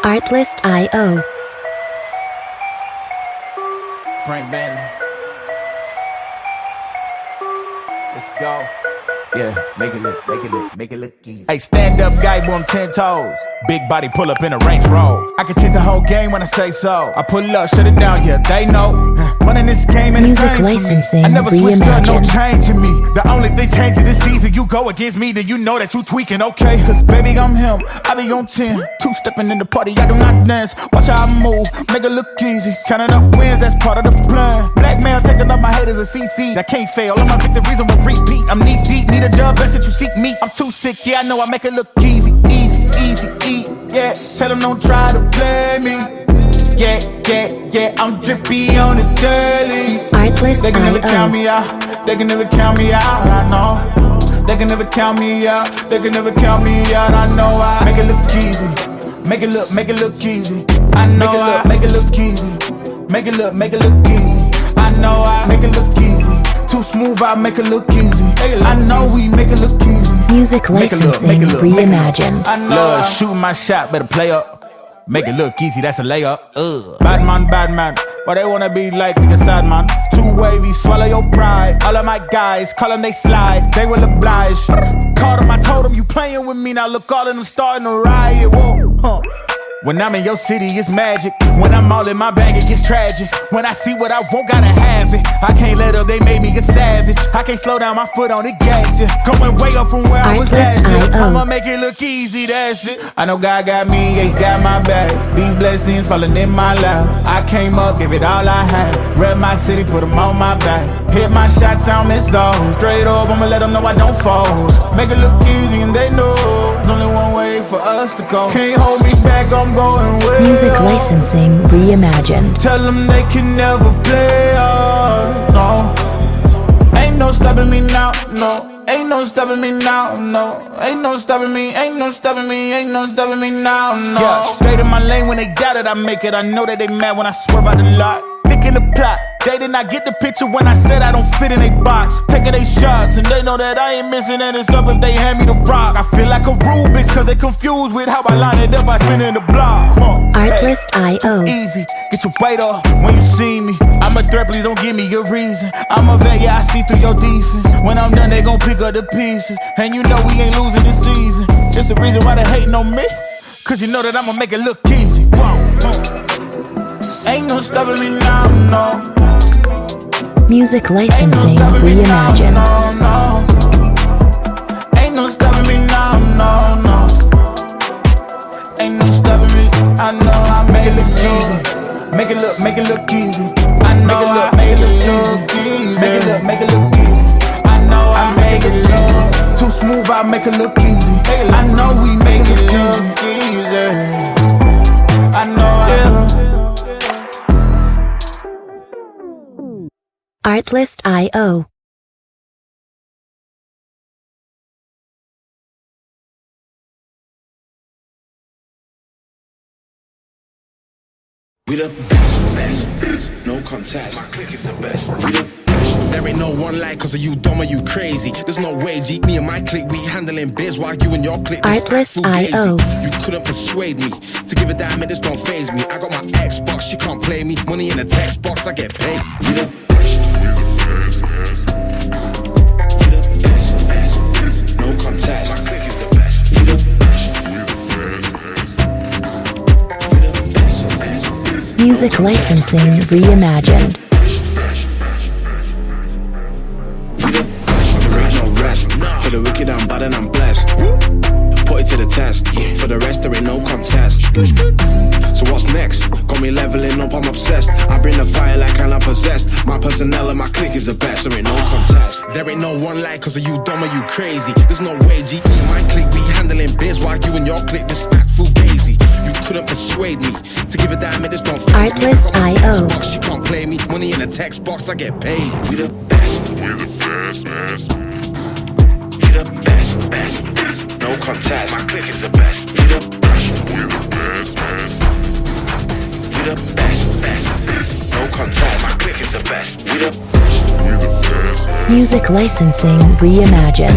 Artlist.io. Frank Bentley. Let's go. Yeah, make it look easy. Hey, stand up guy, boy, I'm 10 toes. Big body pull up in a Range Rover. I can change the whole game when I say so. I pull up, shut it down, yeah, they know. Running this game and music licensing I never switched up, no reimagined. change in me. The only thing changing this season, you go against me, then you know that you tweaking, okay? Cause baby, I'm him, I be on 10. Two-stepping in the party, I do not dance. Watch how I move, make it look easy. Counting up wins, that's part of the plan. Blackmail, taking up my haters a CC. That can't fail, all my victories will repeat. I'm knee deep, need a dub, best that you seek me. I'm too sick, yeah, I know I make it look easy. Easy, yeah. Tell them don't try to play me. Yeah, I'm drippy on the daily. They can never count me out, they can never count me out, I know. They can never count me out, they can never count me out, I know. I make it look easy, make it look easy. I know make it look easy, make it look easy. I know I make it look easy. Too smooth, I make it look easy. I know we make it look easy. Music licensing reimagined. Love, shooting my shot, better play up. Make it look easy, that's a layup. Bad man. Why they wanna be like me, a sad man? Too wavy, swallow your pride. All of my guys, call them, they slide. They will oblige. Called them, I told them, you playing with me. Now look, all of them starting to riot. Whoa, When I'm in your city, it's magic. When I'm all in my bag, it gets tragic. When I see what I want, gotta have it. I can't let up, they made me a savage. I can't slow down my foot on the gas, yeah. Going way up from where I was last year. I'ma make it look easy, that's it. I know God got me, he got my back. These blessings falling in my lap. I came up, give it all I had. Rep my city, put them on my back. Hit my shots, I don't miss those. Straight up, I'ma let them know I don't fold. Make it look easy and they know there's only one way for us to go. Can't hold me back, I'm going way music up. licensing reimagined. Tell them they can never play us, no. Ain't no stopping me now, no. Ain't no stopping me now, no. Ain't no stopping me, ain't no stopping me, ain't no stopping me now, no. Yeah, stayed in my lane when they doubt it, I make it. I know that they mad when I swerve out the lot. Thick in the plot, they did not get the picture when I said I don't fit in a box. Taking they shots, and they know that I ain't missing, and it's up if they hand me the rock. I feel like a Rubik's, cause they confused with how I line it up by spinning the block. Artlist.io. Easy, get your weight up when you see me. I'm a threat, please don't give me a reason. I'm a vet, yeah, I see through your decence. When I'm done, they gon' pick up the pieces. And you know we ain't losing this season. It's the reason why they hating on me, cause you know that I'ma make it look easy. Ain't no stopping me now, no. Music licensing reimagined. No. Ain't no stopping me now, no. Ain't no stopping me. I know I make it look easy. Make it look easy. I know I make it look easy. Make it look easy. I know I make it look too smooth. I make it look easy. I know we make it look easy. I know Artlist.io. We the best, no contest. My clique is the best. We the best. There ain't no one like cause of you dumb or you crazy. There's no way, G. Me and my clique, we handling biz while you and your clique Artlist.io. You couldn't persuade me to give a damn, it just don't faze me. I got my Xbox, she can't play me. Money in the text box, I get paid. We the best. We the best, no contest. My clique is the best. We the best. We the best. Music licensing reimagined. There ain't no rest. For the wicked, I'm bad and I'm blessed. Put it to the test. For the rest, there ain't no contest. So what's next? Got me leveling up, I'm obsessed. I bring the fire like I'm possessed. My personnel and my clique is the best. There ain't no contest. There ain't no one like cause of you dumb or you crazy. There's no way, G. Me and my clique, we handling biz while you and your clique just act fugazi. You couldn't persuade me to give a damn, it just don't faze me. Artlist.io. She can't play me. Money in the text box, I get paid. We the best. We the best. We the best. No contest. My clique is the best. We the best. We the best. We the best. No contest. My clique is the best. We the best. We the best. Music licensing reimagined.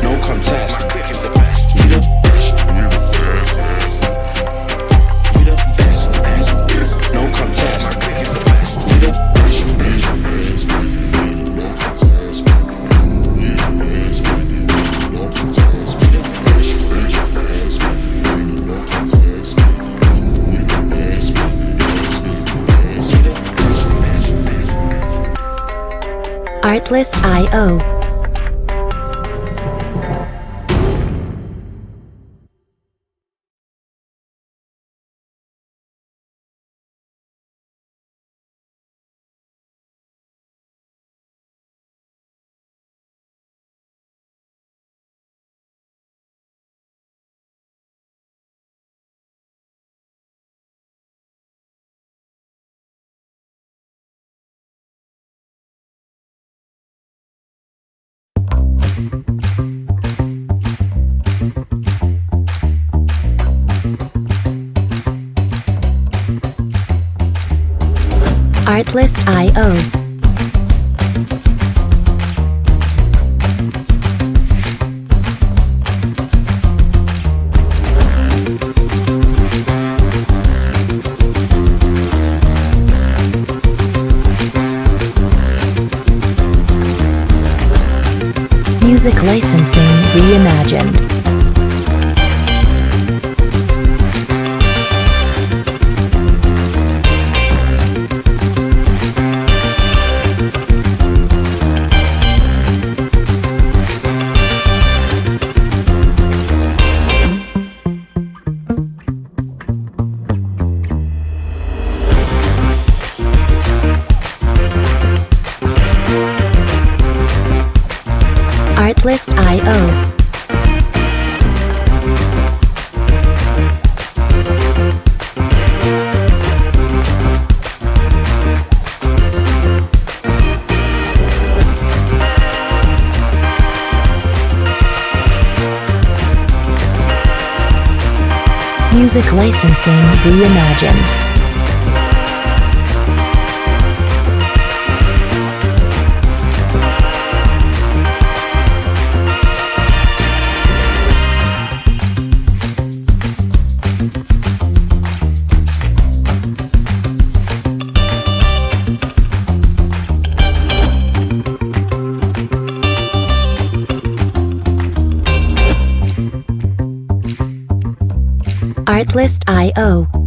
No contest. My clique is the best. We the best. We the best. Artlist.io. Artlist.io. Music licensing reimagined. Artlist.io. Music licensing reimagined. Artlist.io.